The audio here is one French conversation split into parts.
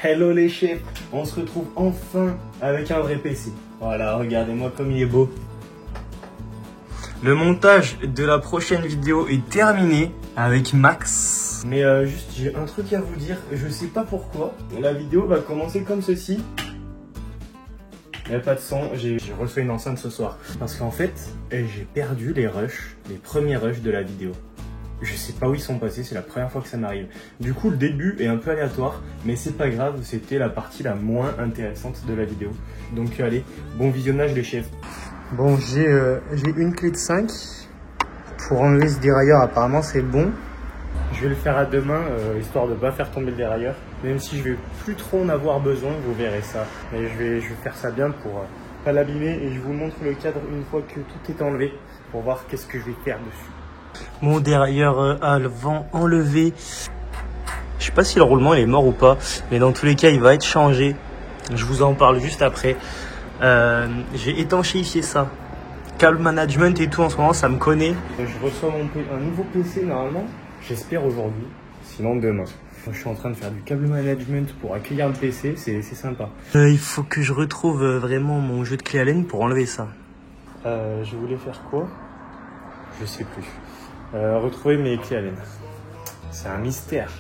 Hello les chefs, on se retrouve enfin avec un vrai PC. Voilà, regardez-moi comme il est beau. Le montage de la prochaine vidéo est terminé avec Max. Mais juste, j'ai un truc à vous dire, je sais pas pourquoi. La vidéo va commencer comme ceci. Il n'y a pas de son, j'ai reçu une enceinte ce soir. Parce qu'en fait, j'ai perdu les premiers rushs de la vidéo. Je sais pas où ils sont passés, c'est la première fois que ça m'arrive. Du coup, le début est un peu aléatoire, mais c'est pas grave, c'était la partie la moins intéressante de la vidéo. Donc allez, bon visionnage les chefs. Bon, j'ai une clé de 5 pour enlever ce dérailleur, apparemment c'est bon. Je vais le faire à deux mains, histoire de pas faire tomber le dérailleur. Même si je vais plus trop en avoir besoin, vous verrez ça. Mais je vais faire ça bien pour pas l'abîmer, et je vous montre le cadre une fois que tout est enlevé, pour voir qu'est-ce que je vais faire dessus. Mon dérailleur a le vent enlevé. Je sais pas si le roulement il est mort ou pas, mais dans tous les cas il va être changé. Je vous en parle juste après. J'ai étanchéifié ça. Câble management et tout en ce moment, ça me connaît. Je reçois un nouveau PC normalement, j'espère aujourd'hui, sinon demain. Je suis en train de faire du câble management pour accueillir le PC, c'est sympa. Il faut que je retrouve vraiment mon jeu de clé Allen pour enlever ça. Je voulais faire quoi? Je sais plus. Retrouver mes clés Allen. C'est un mystère.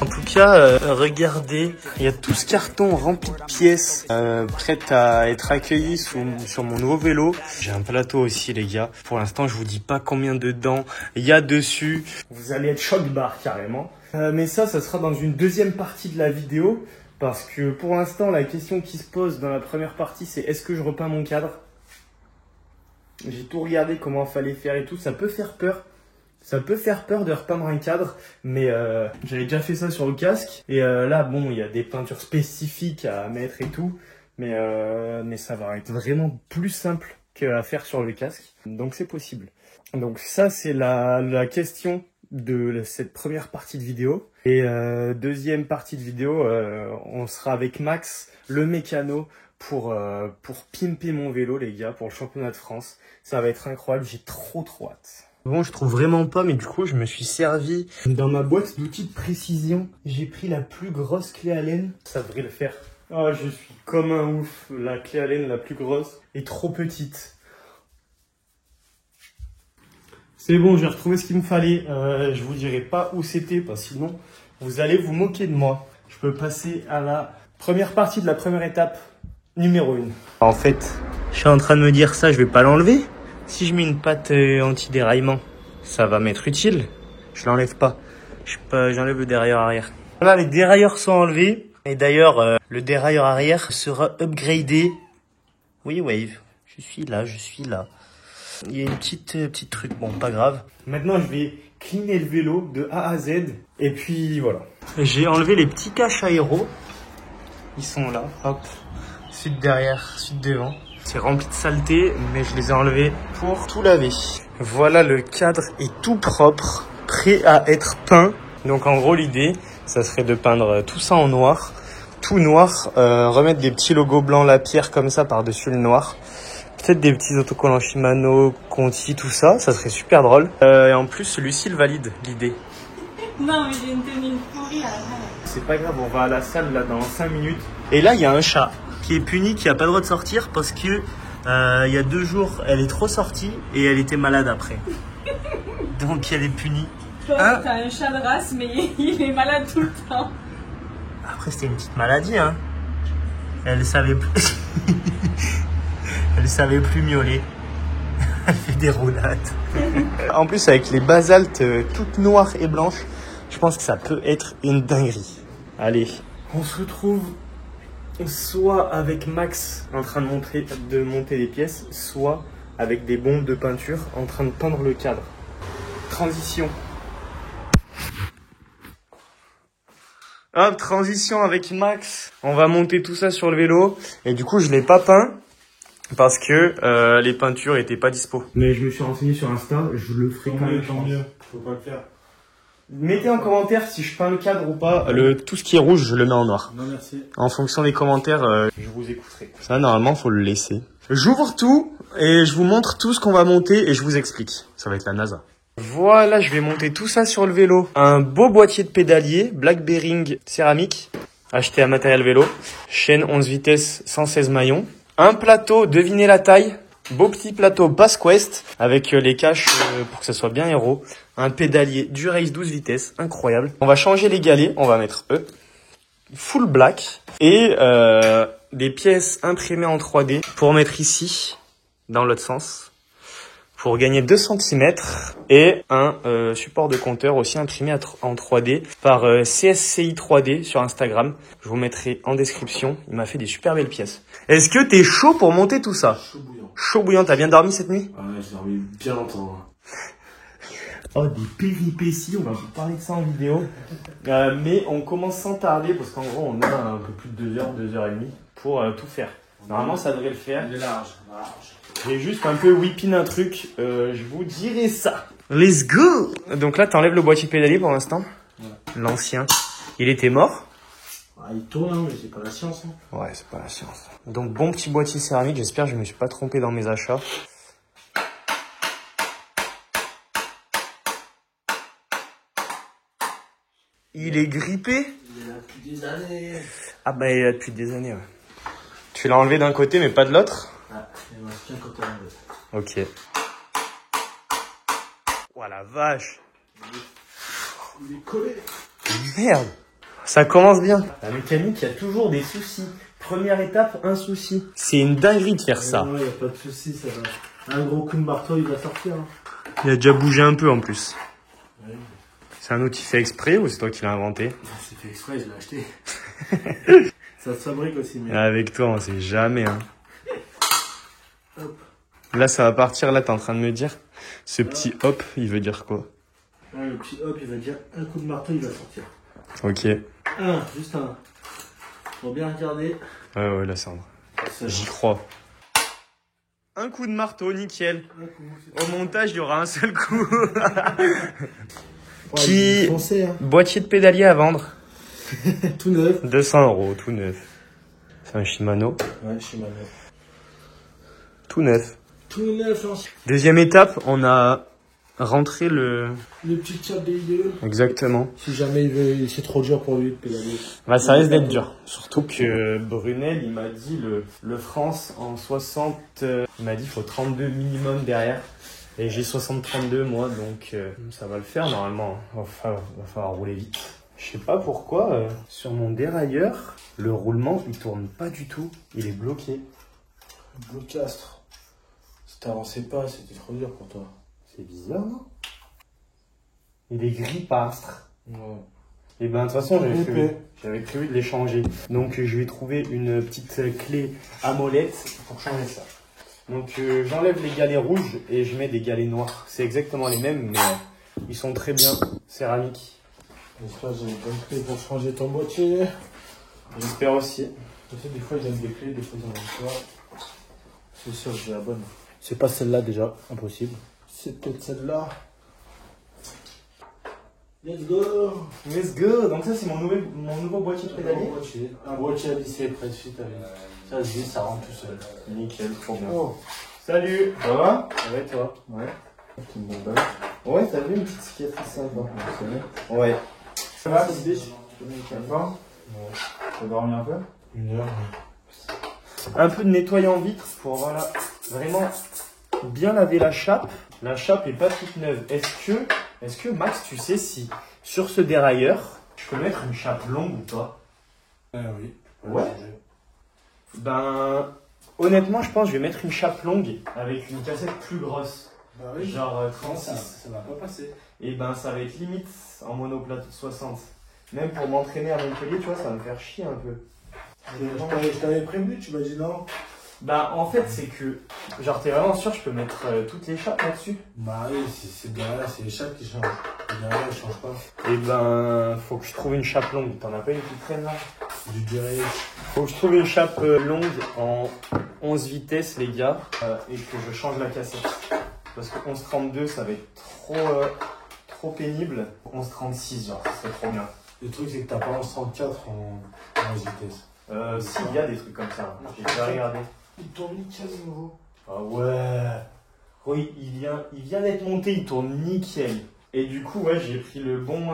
En tout cas, regardez, il y a tout ce carton rempli de pièces prêtes à être accueillies sur mon nouveau vélo. J'ai un plateau aussi les gars. Pour l'instant, je vous dis pas combien de dents il y a dessus. Vous allez être choc-barre carrément. Mais ça sera dans une deuxième partie de la vidéo. Parce que pour l'instant, la question qui se pose dans la première partie, c'est est-ce que je repeins mon cadre? J'ai tout regardé comment fallait faire et tout. Ça peut faire peur. Ça peut faire peur de repeindre un cadre, mais j'avais déjà fait ça sur le casque. Et là, bon, il y a des peintures spécifiques à mettre et tout, mais ça va être vraiment plus simple qu'à faire sur le casque. Donc c'est possible. Donc ça, c'est la question de cette première partie de vidéo. Et deuxième partie de vidéo, on sera avec Max, le mécano, pour pimper mon vélo, les gars, pour le championnat de France. Ça va être incroyable, j'ai trop hâte. Bon, je trouve vraiment pas, mais du coup, je me suis servi dans ma boîte d'outils de précision. J'ai pris la plus grosse clé Allen. Ça devrait le faire. Oh, je suis comme un ouf. La clé Allen la plus grosse est trop petite. C'est bon, j'ai retrouvé ce qu'il me fallait. Je vous dirai pas où c'était, parce que sinon, vous allez vous moquer de moi. Je peux passer à la première partie de la première étape, numéro 1. En fait, je suis en train de me dire ça, je vais pas l'enlever. Si je mets une patte anti-déraillement, ça va m'être utile. Je l'enlève pas. J'enlève le dérailleur arrière. Voilà, les dérailleurs sont enlevés. Et d'ailleurs, le dérailleur arrière sera upgradé. Oui, Wave. Je suis là. Il y a une petite truc. Bon, pas grave. Maintenant, je vais cleaner le vélo de A à Z. Et puis, voilà. J'ai enlevé les petits caches aéro. Ils sont là. Hop. Suite derrière, suite devant. C'est rempli de saleté, mais je les ai enlevés pour tout laver. Voilà, le cadre est tout propre, prêt à être peint. Donc en gros, l'idée, ça serait de peindre tout ça en noir. Tout noir, remettre des petits logos blancs Lapierre comme ça par-dessus le noir. Peut-être des petits autocollants Shimano, Conti, tout ça, ça serait super drôle. Et en plus, Lucille valide l'idée. Non, mais j'ai une tenue pourrie à la fin. C'est pas grave, on va à la salle là dans 5 minutes. Et là, il y a un chat qui est puni, qui a pas le droit de sortir parce que il y a 2 jours, elle est trop sortie et elle était malade après. Donc elle est punie. Toi, t'as un chat de race, mais il est malade tout le temps. Après, c'était une petite maladie, hein. Elle savait plus. Elle savait plus miauler. Elle fait des roulades. En plus, avec les basaltes toutes noires et blanches, je pense que ça peut être une dinguerie. Allez, on se retrouve soit avec Max en train de monter les pièces, soit avec des bombes de peinture en train de peindre le cadre. Transition. Hop, transition avec Max. On va monter tout ça sur le vélo. Et du coup, je l'ai pas peint parce que les peintures étaient pas dispo. Mais je me suis renseigné sur Insta, je le ferai quand même. Tant mieux, faut pas le faire. Mettez en commentaire si je peins le cadre ou pas. Tout ce qui est rouge, je le mets en noir. Non, merci. En fonction des commentaires, je vous écouterai. Ça, normalement, faut le laisser. J'ouvre tout et je vous montre tout ce qu'on va monter et je vous explique. Ça va être la NASA. Voilà, je vais monter tout ça sur le vélo. Un beau boîtier de pédalier, Black Bearing céramique, acheté à Matériel Vélo. Chaîne 11 vitesses, 116 maillons. Un plateau, devinez la taille. Beau petit plateau Bass Quest avec les caches pour que ça soit bien héros. Un pédalier Durace 12 vitesses, incroyable. On va changer les galets, on va mettre E. Full black. Et des pièces imprimées en 3D pour mettre ici, dans l'autre sens. Pour gagner 2 cm. Et un support de compteur aussi imprimé en 3D par CSCI 3D sur Instagram. Je vous mettrai en description. Il m'a fait des super belles pièces. Est-ce que t'es chaud pour monter tout ça? Chaud bouillant. Chaud bouillant, t'as bien dormi cette nuit? Ah ouais, j'ai dormi bien longtemps. Oh, des péripéties, on va vous parler de ça en vidéo. Mais on commence sans tarder parce qu'en gros, on a un peu plus de 2 heures, 2 heures et demie pour tout faire. Normalement, ça devrait le faire. Il est large. J'ai juste un peu whippin un truc, je vous dirai ça. Let's go! Donc là, t'enlèves le boîtier de pédalier pour l'instant. Ouais. L'ancien. Il était mort? Ah, il tourne, hein, mais c'est pas la science. Hein. Ouais, c'est pas la science. Donc, bon petit boîtier céramique, j'espère que je me suis pas trompé dans mes achats. Il est grippé? Il est là depuis des années. Ah bah, il est là depuis des années, ouais. Tu l'as enlevé d'un côté, mais pas de l'autre? Ah, il reste qu'un côté en fait. Ok. Oh la vache! Il est collé. Merde! Ça commence bien. La mécanique, il y a toujours des soucis. Première étape, un souci. C'est une dinguerie de faire ça. Non, il n'y a pas de souci, ça va. Un gros coup de marteau, il va sortir. Hein. Il a déjà bougé un peu en plus. Ouais. C'est un outil fait exprès ou c'est toi qui l'as inventé? C'est fait exprès, je l'ai acheté. Ça se fabrique aussi, mais. Avec toi, on sait jamais. Hein. Hop. Là, ça va partir. Là, t'es en train de me dire. Ce petit hop, il veut dire quoi? Ouais, le petit hop, il va dire un coup de marteau, il va sortir. Ok. Juste un. Faut bien regarder. Ouais, la cendre. J'y crois. Un coup de marteau, nickel. Au montage, il y aura un seul coup. Qui... Foncé, hein. Boîtier de pédalier à vendre. Tout neuf. 200 €, tout neuf. C'est un Shimano. Ouais, Shimano. Tout neuf. Tout neuf, hein. Deuxième étape, on a rentré le... Le petit cap des IDE. Exactement. Si jamais c'est trop dur pour lui de pédaler. Bah, ça risque d'être dur. Surtout que Brunel, il m'a dit le France en 60... il m'a dit il faut 32 minimum derrière. Et j'ai 60-32 moi, donc ça va le faire normalement. Va falloir rouler vite. Je sais pas pourquoi, sur mon dérailleur, le roulement il tourne pas du tout. Il est bloqué. Blocastre. Si t'avançais pas, c'était trop dur pour toi. C'est bizarre, non? Il est gris pastre. Ouais. Et ben de toute façon, j'avais prévu de les changer. Donc je vais trouver une petite clé à molette pour changer ça. Donc j'enlève les galets rouges et je mets des galets noirs. C'est exactement les mêmes, mais ils sont très bien céramiques. J'espère que j'ai une bonne clé pour changer ton boîtier. J'espère aussi. Tu sais, des fois ils donnent des clés, des fois ils en donnent pas. C'est sûr que j'ai la bonne. C'est pas celle-là déjà, impossible. C'est peut-être celle-là. Let's go! Let's go! Donc ça c'est mon nouveau boîtier de pédalier. Un boîtier à visser près-dessus, t'as vu. Ça se dit, ça rentre tout seul. Nickel, trop bien. Oh. Salut! Ça va? Ça va et toi? Ouais. C'est une bonne balle. Ouais, t'as vu une petite cicatrice sympa. C'est bien. Ouais. Ça va? C'est biche. Ça va? Ouais. T'as dormi un peu? Une heure. Un peu de nettoyant vitre pour voilà, vraiment bien laver la chape. La chape est pas toute neuve. Est-ce que Max, tu sais si sur ce dérailleur, je peux mettre une chape longue ou pas? Oui. Ouais. Ben, honnêtement, je pense que je vais mettre une chape longue avec une cassette plus grosse. Bah oui. Genre 36. Ça va pas passer. Et ben, ça va être limite en monoplate 60. Même pour m'entraîner à Montpellier, tu vois, ça va me faire chier un peu. Je t'avais prévenu, tu m'as dit non. Bah en fait c'est que, genre t'es vraiment sûr je peux mettre toutes les chapes là-dessus? Bah oui, c'est derrière, c'est les chapes qui changent. Derrière, elles changent pas. Et ben faut que je trouve une chape longue. T'en as pas une qui traîne là? Du durée. Faut que je trouve une chape longue en 11 vitesses les gars et que je change la cassette. Parce que 11-32 ça va être trop pénible. 11-36 genre, ça serait trop bien. Le truc c'est que t'as pas 11-34 en 11 vitesses. Si, il y a des trucs comme ça. J'ai déjà regardé. Il tourne nickel de nouveau. Ah ouais. Oui, il vient d'être monté, il tourne nickel. Et du coup, ouais, j'ai pris le bon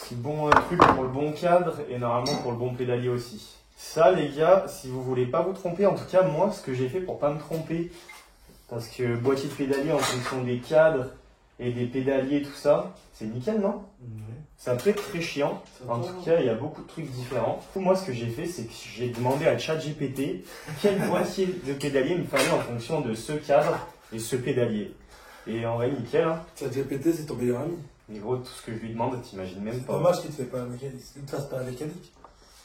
truc pour le bon cadre et normalement pour le bon pédalier aussi. Ça, les gars, si vous voulez pas vous tromper, en tout cas, moi, ce que j'ai fait pour pas me tromper, parce que boîtier de pédalier en fonction des cadres et des pédaliers, tout ça, c'est nickel, non? Ouais. Ça peut être très chiant. En tout cas, il y a beaucoup de trucs différents. Moi, ce que j'ai fait, c'est que j'ai demandé à ChatGPT quel boîtier de pédalier il me fallait en fonction de ce cadre et ce pédalier. Et en vrai, nickel. Hein. ChatGPT, c'est ton meilleur ami. Mais gros, tout ce que je lui demande, t'imagines même C'est pas. dommage qu'il te fait pas la mécanique. Il te fasse pas la mécanique.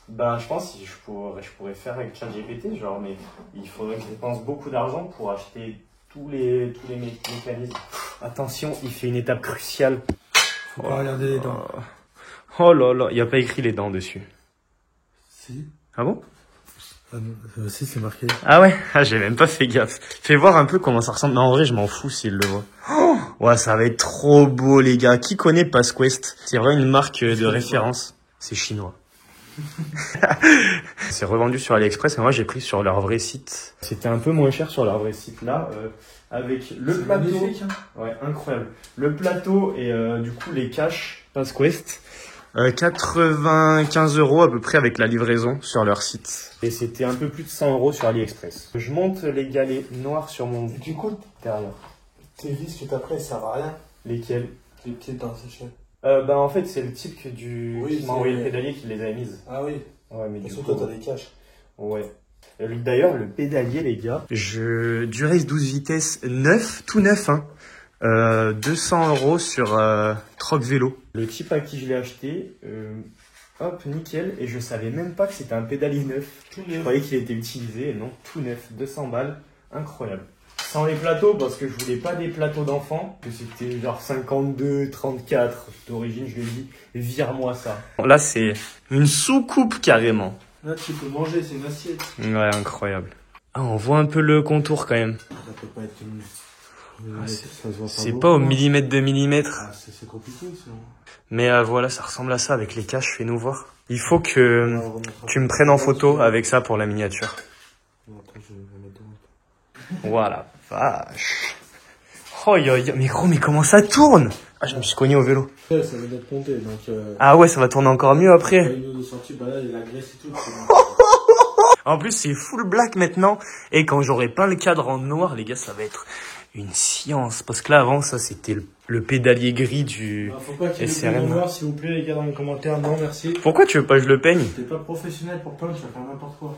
Ben, je pense que je pourrais faire avec ChatGPT, genre, mais il faudrait que je dépense beaucoup d'argent pour acheter tous les mécanismes. Attention, il fait une étape cruciale. Faut pas regarder les dents. Oh là là, il n'y a pas écrit les dents dessus. Si. Ah bon? Ah non, si, c'est marqué. Ah ouais? Ah, j'ai même pas fait gaffe. Fais voir un peu comment ça ressemble. Mais en vrai, je m'en fous s'il le voit. Oh ouais, ça va être trop beau, les gars. Qui connaît PassQuest? C'est vraiment une marque de référence. C'est chinois. C'est revendu sur AliExpress et moi j'ai pris sur leur vrai site. C'était un peu moins cher sur leur vrai site là, avec le plateau. Magnifique, hein. Ouais, incroyable. Le plateau et du coup les caches PassQuest. 95 € à peu près avec la livraison sur leur site. Et c'était un peu plus de 100 € sur AliExpress. Je monte les galets noirs sur mon Du coup, derrière. tes vis que t'as pris, ça servent à rien. Lesquels? Les pieds dans la séchette. Bah en fait c'est le type qui Oui, m'a envoyé le pédalier qui les avait mises. Ah oui. Ouais, mais Parce du que coup, toi, t'as des caches. ouais. D'ailleurs, le pédalier, les gars, Durace 12 vitesses neuf, tout neuf, hein. 200 € sur Troc Vélo. Le type à qui je l'ai acheté, hop, nickel. Et je savais même pas que c'était un pédalier neuf. Tout Je croyais qu'il était utilisé, et non, tout neuf, 200 balles, incroyable. Sans les plateaux, parce que je voulais pas des plateaux d'enfants, que c'était genre 52, 34 d'origine, je lui ai dit, vire-moi ça. Là, c'est une soucoupe carrément. Là, tu peux manger, c'est une assiette. Ouais, incroyable. Ah, on voit un peu le contour quand même. Ça peut pas être une... Ah, ça se voit C'est beaucoup, pas au hein. millimètre de millimètre. Ah, c'est compliqué, sinon. Mais voilà, ça ressemble à ça avec les caches, fais-nous voir. Il faut que tu me prennes en photo avec ça pour la miniature. Attends, je vais mettre devant. Voilà, vache. Oh, mais gros, mais comment ça tourne? Ah, je me suis cogné au vélo. Ça va d'être monté, donc... Ah ouais, ça va tourner encore mieux après. une ou deux sorties, bah là, il y a la graisse et tout. En plus, c'est full black maintenant. Et quand j'aurai pas le cadre en noir, les gars, ça va être une science. Parce que là, avant, ça, c'était le pédalier gris du Faut pas qu'il y ait SRM. le noir, s'il vous plaît, les gars, dans les commentaires. Non, merci. Pourquoi tu veux pas que je le peigne? T'es pas professionnel pour peindre, tu vas faire n'importe quoi.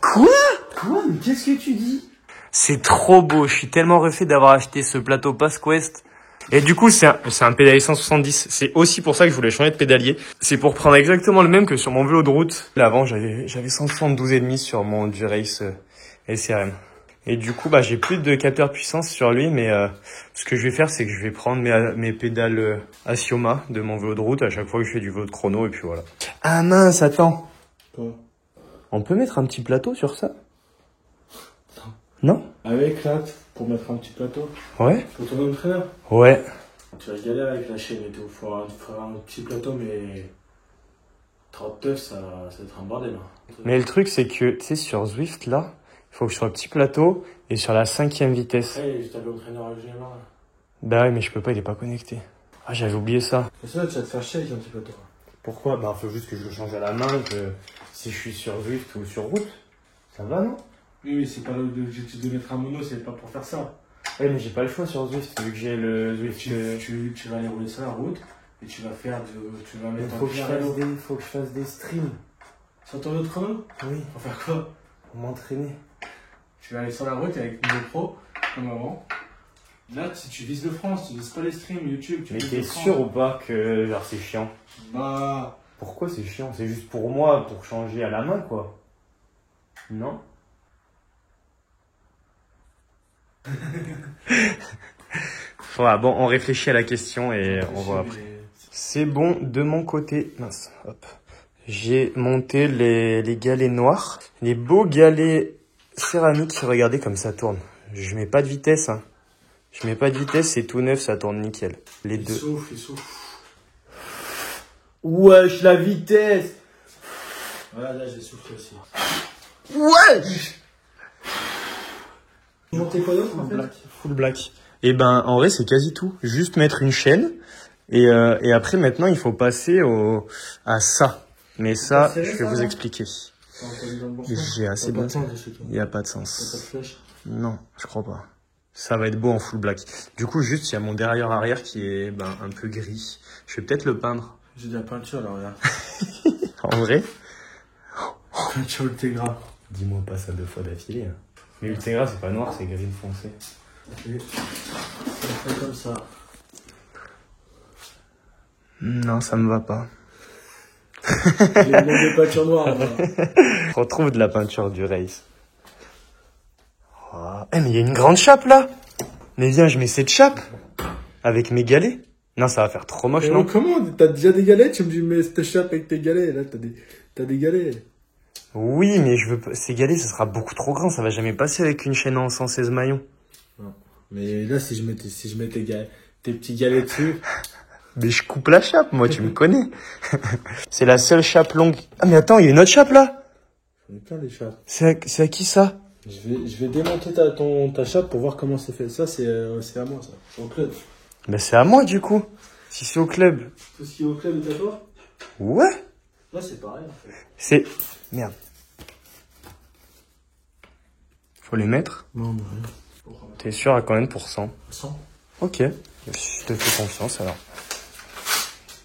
Quoi? Mais qu'est-ce que tu dis? C'est trop beau. Je suis tellement refait d'avoir acheté ce plateau PassQuest. Et du coup, c'est un pédalier 170. C'est aussi pour ça que je voulais changer de pédalier. C'est pour prendre exactement le même que sur mon vélo de route. Là, avant, j'avais 172,5 sur mon Durace SRM. Et du coup, bah, j'ai plus de capteur puissance sur lui, mais ce que je vais faire, c'est que je vais prendre mes pédales Asioma de mon vélo de route à chaque fois que je fais du vélo de chrono, et puis voilà. Ah mince, attends. Quoi? On peut mettre un petit plateau sur ça? Non? Avec là, pour mettre un petit plateau. Ouais? Pour ton entraîneur. Ouais. Tu vas galérer avec la chaîne et tout. Faut un petit plateau, mais 39, ça va être un bordel. Hein. Mais le truc, c'est que, tu sais, sur Zwift, là, il faut que je sois petit plateau et sur la 5e vitesse. Hey, t'avais l'entraîneur avec GMR là. Bah ouais, mais je peux pas, il est pas connecté. Ah, j'avais oublié ça. Et ça, tu vas te faire chier avec un petit plateau. Pourquoi? Bah, faut juste que je le change à la main, que si je suis sur Zwift ou sur route, ça va, non? Oui, mais c'est pas l'objectif de mettre un mono, c'est pas pour faire ça. Ouais, mais j'ai pas le choix sur Zwift, vu que j'ai le Zwift. Tu vas aller rouler ça la route et tu vas faire tu vas mettre Faut que je fasse des streams. Sur ton autre chrono? Oui. Pour faire quoi? Pour m'entraîner. Tu vas aller sur la route avec une GoPro, comme avant. Là, si tu vises le France, tu vises pas les streams YouTube. Mais t'es sûr ou pas que genre c'est chiant? Bah. Pourquoi c'est chiant? C'est juste pour moi, pour changer à la main, quoi. Non? Voilà, bon, on réfléchit à la question et on voit après. C'est bon de mon côté. Mince, hop. J'ai monté les galets noirs. Les beaux galets céramiques. Regardez comme ça tourne. Je mets pas de vitesse, hein. Je mets pas de vitesse, c'est tout neuf, ça tourne nickel. Les deux. Il souffle. Wesh, la vitesse. Voilà, là, j'ai soufflé aussi. Wesh! Montez quoi d'autre en fait? Full black. Et ben, en vrai, c'est quasi tout. Juste mettre une chaîne. Et après, maintenant, il faut passer à ça. Mais ça, je vais vous expliquer. J'ai assez de... Il n'y a pas de sens. Non, je crois pas. Ça va être beau en full black. Du coup, juste, il y a mon derrière arrière qui est un peu gris. Je vais peut-être le peindre. J'ai de la peinture là, regarde. En vrai? Peinture Ultegra. Dis-moi pas ça 2 fois d'affilée. Hein. Mais Ultegra, c'est pas noir, c'est gris foncé. Et on fait comme ça. Non, ça me va pas. J'ai demandé peinture noire, moi. Je retrouve de la peinture du Race. Oh. Eh, mais il y a une grande chape, là. Mais viens, je mets cette chape. Avec mes galets. Non, ça va faire trop moche, non? Comment? T'as déjà des galets? Tu me dis, mais cette chape avec tes galets. Là, t'as des galets. Oui, mais je veux pas... Ces galets, ça sera beaucoup trop grand. Ça va jamais passer avec une chaîne en 116 maillons. Non. Mais là, si je mets tes petits galets dessus... Mais je coupe la chape, moi, tu me connais. C'est la seule chape longue. Ah, mais attends, il y a une autre chape, là. J'en ai plein des chapes. C'est à qui, ça? Je vais démonter ta chape pour voir comment c'est fait. Ça, c'est à moi, ça. Au club. Ben, c'est à moi, du coup. Si c'est au club. Tout ce qui est au club est à toi? Ouais. Là, c'est pareil, en fait. C'est... Merde. Faut les mettre? Non, mais rien. T'es sûr à combien de pourcents? 100. Ok. Je te fais confiance, alors.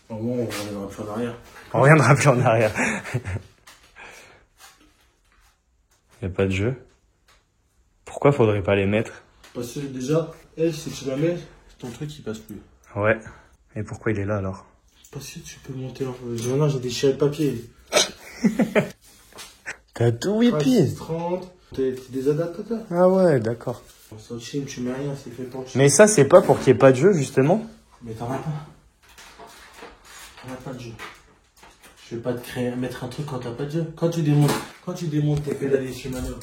En gros, on reviendra plus en arrière. On reviendra plus en arrière. Y'a pas de jeu. Pourquoi faudrait pas les mettre? Parce que déjà, si tu la mets, ton truc il passe plus. Ouais. Et pourquoi il est là alors? Parce que tu peux monter en... Maintenant, j'ai déchiré le papier. T'as tout whippé. 30. T'es des adaptateurs. Ah ouais, d'accord. Sur le film, tu mets rien, c'est fait pour le film. Mais ça, c'est pas pour qu'il y ait pas de jeu, justement? Mais t'en as pas. T'en as pas de jeu. Je vais pas te mettre un truc quand t'as pas de jeu. Quand tu démontes tes pédaliers chez Mano.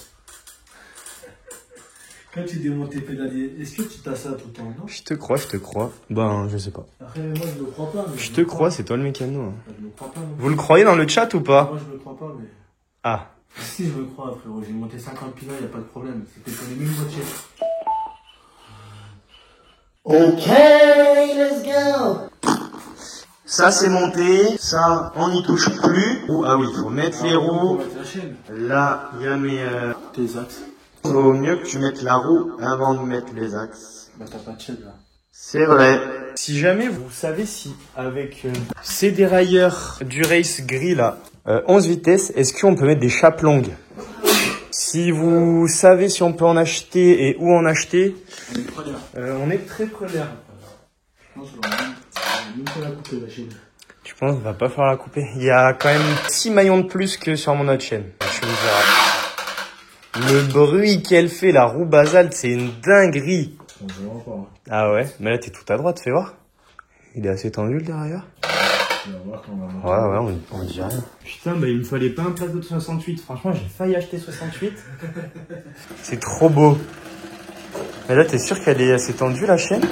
Quand tu démontes tes pédaliers, est-ce que tu t'as ça tout le temps, non? Je te crois. Ben, je sais pas. Après, moi, je le crois pas. Mais Je te crois, c'est toi le mécano. Hein. Je le crois pas, non. Vous le croyez dans le chat ou pas? Moi, je le crois pas, mais... Ah. Si, je le crois, frérot. J'ai monté 50 pilotes, y a pas de problème. C'était pour les mêmes voitures. Ok, let's go. Ça c'est monté, ça on n'y touche plus. Ah oui, il faut mettre les roues. Là, il y a mes... Tes axes. Vaut mieux que tu mettes la roue avant de mettre les axes. Bah t'as pas de chaîne là. C'est vrai. Si jamais vous savez si avec ces dérailleurs du race gris là, 11 vitesses, est-ce qu'on peut mettre des chapes longues? Si vous savez si on peut en acheter et où en acheter, On est preneur. on est très preneur. Je pense qu'on va même pas la couper la chaîne. Tu penses qu'on va pas falloir la couper? Il y a quand même 6 maillons de plus que sur mon autre chaîne. Tu me diras. Le bruit qu'elle fait, la roue basalte, c'est une dinguerie. On verra pas. Hein. Ah ouais? Mais là, t'es tout à droite, fais voir. Il est assez tendu, le derrière. On va voir quand on va monter. Ouais, on dit rien. Putain, bah il me fallait pas un plateau de 68. Franchement, j'ai failli acheter 68. C'est trop beau. Mais là, t'es sûr qu'elle est assez tendue, la chaîne?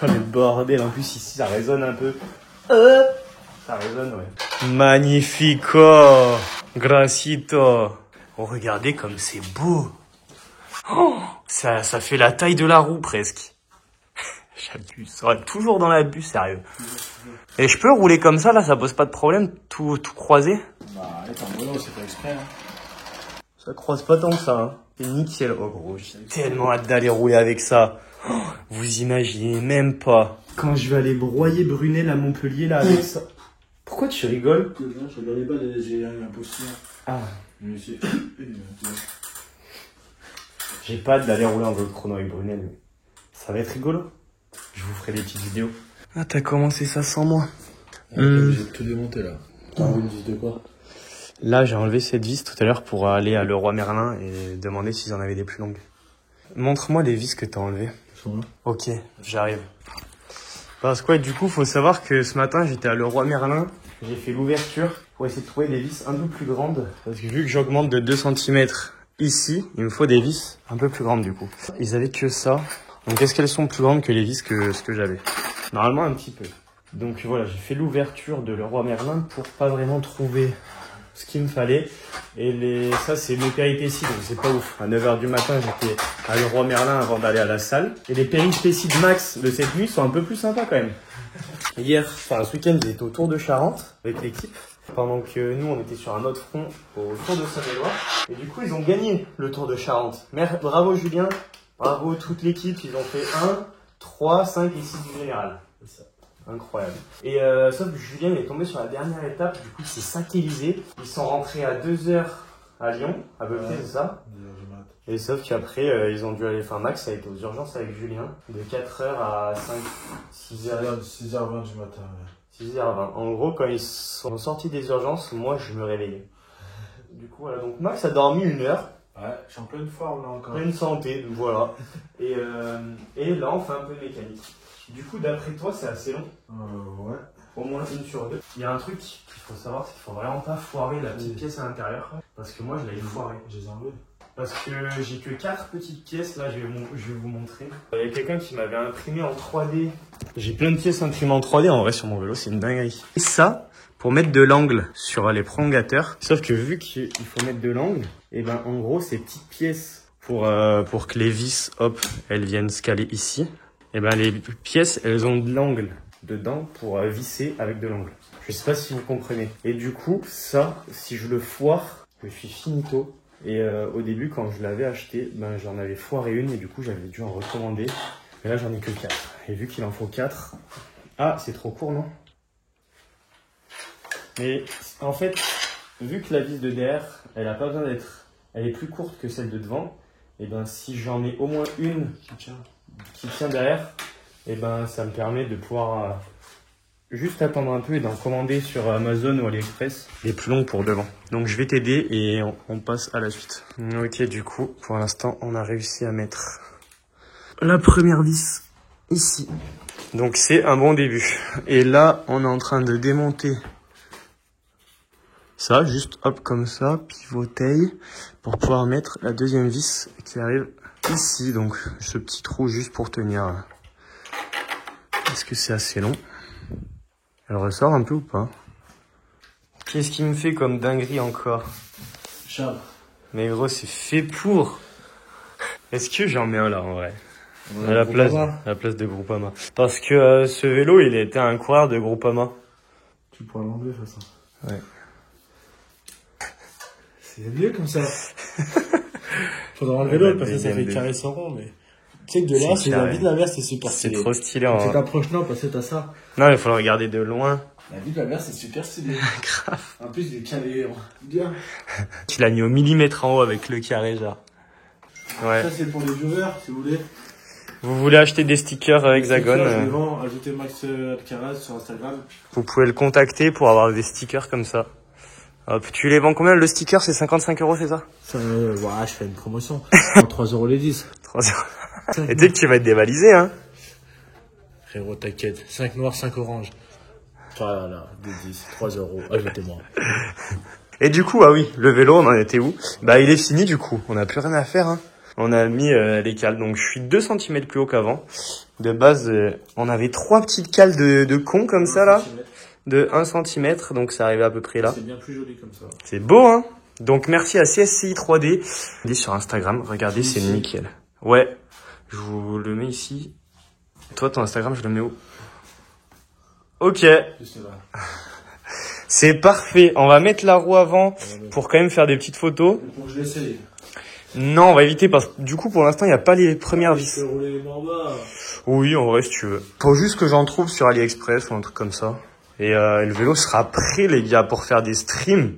Oh, le bordel. En plus, ici, ça résonne un peu. Ça résonne, ouais. Magnifico. Gracito. Oh, regardez comme c'est beau. Oh, ça fait la taille de la roue, presque. J'abuse. Ça va toujours dans l'abus, sérieux. Et je peux rouler comme ça, là, ça pose pas de problème, tout croisé? Bah, attends, non, c'est pas exprès, hein. Ça croise pas tant que ça, hein. C'est nickel. Oh gros, j'ai tellement hâte d'aller rouler avec ça. Oh, vous imaginez même pas. Quand je vais aller broyer Brunel à Montpellier, là, avec ça. Pourquoi tu rigoles? Je regardais pas, j'ai un posture. Ah. Mais c'est... J'ai pas hâte d'aller rouler en vélo chrono avec Brunel, mais ça va être rigolo. Je vous ferai des petites vidéos. Ah, t'as commencé ça sans moi. J'ai tout démonté, là. T'as envie de dire de quoi? Là, j'ai enlevé cette vis tout à l'heure pour aller à Leroy Merlin et demander s'ils en avaient des plus longues. Montre-moi les vis que t'as enlevées. Ok, j'arrive. Parce que du coup, faut savoir que ce matin, j'étais à Leroy Merlin. J'ai fait l'ouverture pour essayer de trouver des vis un peu plus grandes. Parce que vu que j'augmente de 2 cm ici, il me faut des vis un peu plus grandes du coup. Ils avaient que ça. Donc est-ce qu'elles sont plus grandes que les vis que ce que j'avais? Normalement un petit peu. Donc voilà, j'ai fait l'ouverture de Leroy Merlin pour pas vraiment trouver ce qu'il me fallait. Et ça c'est mes péripéties, donc c'est pas ouf. À 9h du matin, j'étais à Leroy Merlin avant d'aller à la salle. Et les péripéties de Max de cette nuit sont un peu plus sympas quand même. Hier, ce week-end, j'étais au Tour de Charente avec l'équipe. Pendant que nous, on était sur un autre front au Tour de Saône-et-Loire. Et du coup, ils ont gagné le Tour de Charente. Bravo Julien, bravo toute l'équipe. Ils ont fait 1, 3, 5 et 6 du général. C'est ça. Incroyable. Et sauf que Julien il est tombé sur la dernière étape, du coup il s'est satellisé. Ils sont rentrés à 2h à Lyon, à peu près, c'est ça. Et sauf qu'après ils ont dû aller, Max a été aux urgences avec Julien, de 4h à 6h20 du matin. 6h20. En gros, quand ils sont sortis des urgences, moi je me réveillais. Du coup voilà, donc Max a dormi 1 heure. Ouais, je suis en pleine forme là encore. Pleine santé, donc voilà. Et là on fait un peu de mécanique. Du coup, d'après toi, c'est assez long. Ouais. Au moins 1 sur 2. Il y a un truc qu'il faut savoir, c'est qu'il faut vraiment pas foirer la petite pièce à l'intérieur. Parce que moi, je l'avais foiré. Je les ai enlevés. Parce que j'ai que 4 petites pièces. Là, je vais vous montrer. Il y a quelqu'un qui m'avait imprimé en 3D. J'ai plein de pièces imprimées en 3D. En vrai, sur mon vélo, c'est une dinguerie. Et ça, pour mettre de l'angle sur les prolongateurs. Sauf que vu qu'il faut mettre de l'angle, et ben en gros, ces petites pièces pour que les vis, hop, elles viennent se caler ici. Et ben les pièces, elles ont de l'angle dedans pour visser avec de l'angle. Je sais pas si vous comprenez. Et du coup, ça, si je le foire, je suis finito. Et au début, quand je l'avais acheté, ben j'en avais foiré une et du coup, j'avais dû en recommander. Mais là, j'en ai que 4. Et vu qu'il en faut 4... Ah, c'est trop court, non? Mais en fait, vu que la vis de derrière, elle a pas besoin d'être... Elle est plus courte que celle de devant. Et ben si j'en ai au moins une qui tient derrière, et ben ça me permet de pouvoir juste attendre un peu et d'en commander sur Amazon ou AliExpress les plus longues pour devant. Donc je vais t'aider et on passe à la suite. Ok, du coup pour l'instant on a réussi à mettre la première vis ici, donc c'est un bon début. Et là on est en train de démonter ça, juste hop comme ça, pivotaille, pour pouvoir mettre la deuxième vis qui arrive ici, donc ce petit trou juste pour tenir. Est-ce que c'est assez long? Elle ressort un peu ou pas? Qu'est-ce qui me fait comme dinguerie encore? Charles. Mais gros, c'est fait pour. Est-ce que j'en mets un là en vrai? Ouais, à la place de Groupama. Parce que ce vélo, il était un coureur de Groupama. Tu pourras l'enlever de toute façon. Ouais. C'est mieux comme ça. Faudra enlever l'autre parce que ça fait carré sans rond, mais. Tu sais que de là, c'est la vie de la mer, c'est super stylé. C'est trop stylé en vrai. Tu t'approches là parce que t'as ça. Non, il faut le regarder de loin. La vie de la mer, c'est super stylé. Grave. En plus, il est calé bien. Tu l'as mis au millimètre en haut avec le carré, genre. Ouais. Ça, c'est pour les viewers, si vous voulez. Vous voulez acheter des stickers Hexagone, ajoutez Max Alcaraz sur Instagram. Vous pouvez le contacter pour avoir des stickers comme ça. Hop, tu les vends combien le sticker? C'est 55 €, c'est ça? Ouais, je fais une promotion. 3 € les 10. 3 €. Et tu sais que tu vas être dévalisé, hein? Frérot, t'inquiète. 5 noirs, 5 oranges. Voilà, des 10, 3 €. Ajoutez-moi. Et du coup, ah oui, le vélo, on en était où? Bah, il est fini du coup. On n'a plus rien à faire, hein. On a mis les cales. Donc, je suis 2 cm plus haut qu'avant. De base, on avait 3 petites cales de con comme ça, là. De 1 cm. Donc, ça arrivait à peu près là. C'est bien plus joli comme ça. C'est beau, hein? Donc, merci à CSCI 3D. Sur Instagram, regardez, c'est nickel. Ouais. Je vous le mets ici. Toi, ton Instagram, je le mets où? Ok. C'est parfait. On va mettre la roue avant pour quand même faire des petites photos. Pour que je l'essaye. Non, on va éviter parce que du coup, pour l'instant, il n'y a pas les premières vis. Tu peux rouler les mains en bas. Oui, en vrai, si tu veux. Faut juste que j'en trouve sur AliExpress ou un truc comme ça. Et le vélo sera prêt, les gars, pour faire des streams.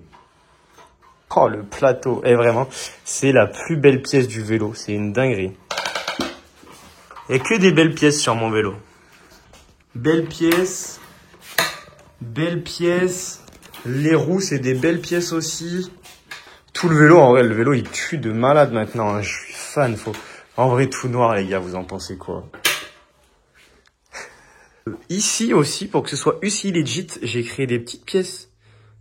Oh, le plateau. Et vraiment, c'est la plus belle pièce du vélo. C'est une dinguerie. Il n'y a que des belles pièces sur mon vélo. Belle pièce. Belle pièce. Les roues, c'est des belles pièces aussi. Tout le vélo, en vrai, le vélo, il tue de malade maintenant. Hein. Je suis fan. En vrai, tout noir, les gars, vous en pensez quoi? Ici aussi, pour que ce soit UCI Legit, j'ai créé des petites pièces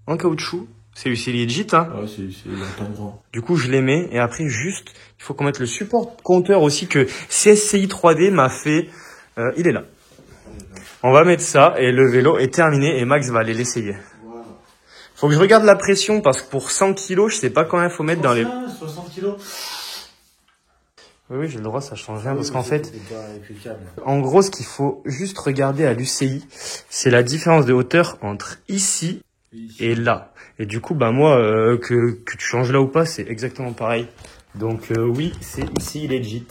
en caoutchouc. C'est UCI Legit, hein. Ouais, c'est longtemps grand. Du coup, je les mets. Et après, juste, il faut qu'on mette le support compteur aussi que CSCI 3D m'a fait. Il est là. On va mettre ça et le vélo est terminé et Max va aller l'essayer. Voilà. Faut que je regarde la pression parce que pour 100 kg, je sais pas combien il faut mettre dans les... 60 kilos. Oui, j'ai le droit, ça change rien parce qu'en fait, C'est pas applicable. en gros, ce qu'il faut juste regarder à l'UCI, c'est la différence de hauteur entre ici et là. Et du coup, bah moi, que tu changes là ou pas, c'est exactement pareil. Donc oui, c'est ici legit.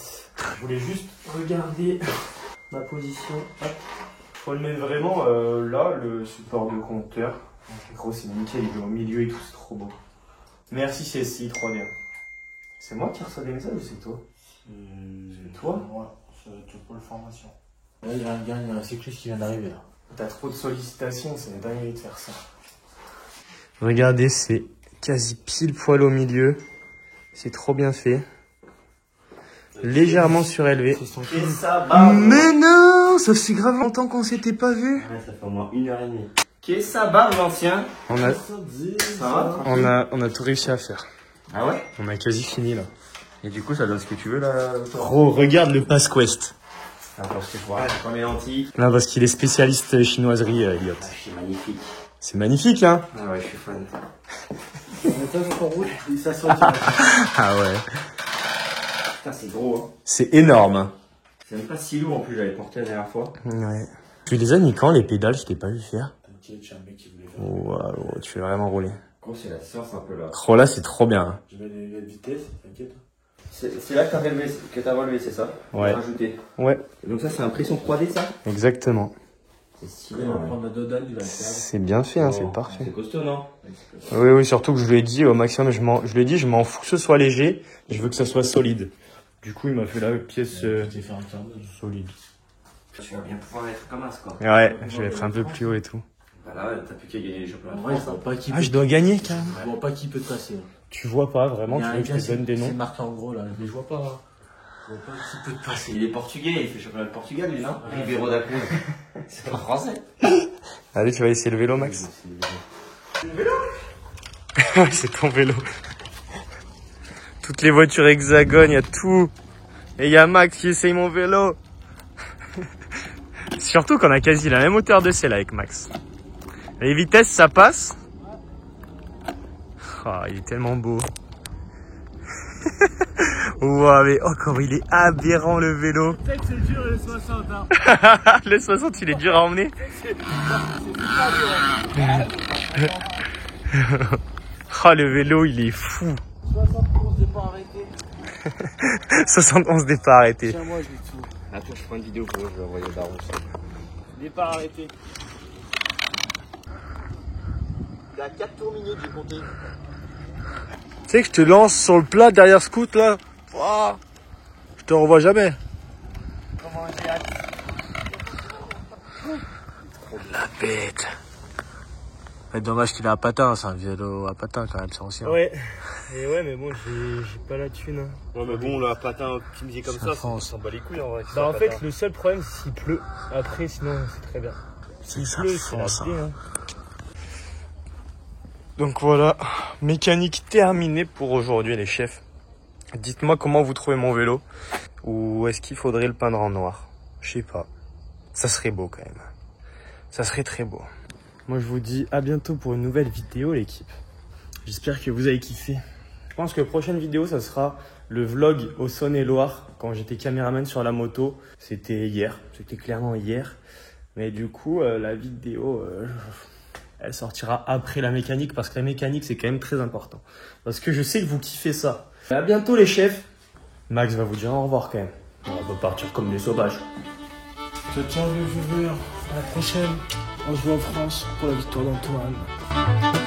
Je voulais juste regarder ma position. Hop. Faut le mettre vraiment là, le support de compteur. Donc, gros, c'est nickel, il est au milieu et tout, c'est trop beau. Merci CSI 3D. C'est moi qui reçois des messages ou c'est toi? C'est toi? Ouais, c'est pour la formation. Là, il y a un gars, il y a un cycliste qui vient d'arriver là. T'as trop de sollicitations, c'est une dinguerie de faire ça. Regardez, c'est quasi pile poil au milieu. C'est trop bien fait. Légèrement surélevé. Et ça, Mais non, ça fait grave longtemps qu'on s'était pas vu. Ouais, ça fait au moins 1h30. Qu'est-ce ça barre l'ancien? On a tout réussi à faire. Ah ouais? On a quasi fini là. Et du coup, ça donne ce que tu veux là. Gros, regarde le Pass Quest. Attends, je te vois, j'ai pas mes lentilles. Non, parce qu'il est spécialiste chinoiserie, Elliot. Ah, c'est magnifique. C'est magnifique, hein? Ah ouais, je suis fan. Ah ouais. Putain, c'est gros, hein. C'est énorme. C'est même pas si lourd en plus, j'avais porté la dernière fois. Ouais. Tu les as mis quand les pédales? Je t'ai pas vu faire. T'inquiète, j'ai un mec qui voulait faire. Waouh, tu veux vraiment rouler. Gros, c'est la séance un peu là. Oh là, c'est trop bien. Hein. Je mets les vitesses, t'inquiète. C'est là que t'as relevé, c'est ça? Ouais. Rajouté. Ouais, Et donc ça, c'est impression 3D, ça? exactement. C'est stylé, On va ouais. prendre la dodane, il va le faire. C'est bien fait, hein, c'est C'est parfait. costaud, non? Oui, oui, surtout que je lui ai dit au maximum, je lui ai dit, je m'en fous que ce soit léger, je veux que ça soit solide. Du coup, il m'a fait la pièce Tu t'es fait un quart d'heure. solide. Tu vas bien pouvoir être comme as, quoi. Ouais, je vais être un peu plus haut et tout. Bah là, t'as plus qu'à gagner les championnats En de vrai, je France. vois pas qui Ah, je dois gagner, carrément. Je vois pas qui peut te passer. Tu vois pas, vraiment, tu veux que je te donne des C'est noms? marqué en gros là, mais je vois pas. Je vois pas qui peut te passer. Il est portugais, il fait championnat de Portugal, lui, non? Ribeiro da Cruz. C'est pas français. Allez, tu vas essayer le vélo, Max? Le vélo? Ouais, c'est ton vélo. Toutes les voitures hexagones, il y a tout. Et il y a Max qui essaye mon vélo. Surtout qu'on a quasi la même hauteur de selle avec Max. Les vitesses, ça passe. Oh, il est tellement beau. Wow, mais oh, comment il est aberrant le vélo. Tu sais que c'est dur les 60, hein. Le 60, il est dur à emmener. Oh, le vélo, il est fou. 71 départ arrêté. 71 départ arrêté. Tiens, moi je dis tout. Attends, je prends une vidéo pour je vais envoyer au daron. Départ arrêté. Il y a 4 tours minutes, j'ai compté. Tu sais que je te lance sur le plat derrière Scout là. Ouah, je te revois jamais. Comment j'ai hâte. La bête. Mais dommage qu'il a un patin, c'est un vélo à patin quand même, c'est ancien. Ouais, et ouais, mais bon, j'ai pas la thune. Hein. Ouais, mais bon, le patin optimisé comme C'est ça, France. ça s'en bat les couilles en vrai. Bah, en fait, le seul problème, c'est s'il pleut. Après, sinon, c'est très bien. C'est ça, Pleut, c'est la France. clé, hein. Donc voilà, mécanique terminée pour aujourd'hui les chefs. Dites-moi comment vous trouvez mon vélo. Ou est-ce qu'il faudrait le peindre en noir? Je sais pas. Ça serait beau quand même. Ça serait très beau. Moi, je vous dis à bientôt pour une nouvelle vidéo, l'équipe. J'espère que vous avez kiffé. Je pense que la prochaine vidéo, ça sera le vlog au Saône-et-Loire quand j'étais caméraman sur la moto. C'était hier, c'était clairement hier. Mais du coup, la vidéo, elle sortira après la mécanique parce que la mécanique, c'est quand même très important. Parce que je sais que vous kiffez ça. À bientôt, les chefs. Max va vous dire au revoir quand même. On va partir comme des sauvages. Ciao les viewers, à la prochaine. On se voit en France pour la victoire d'Antoine.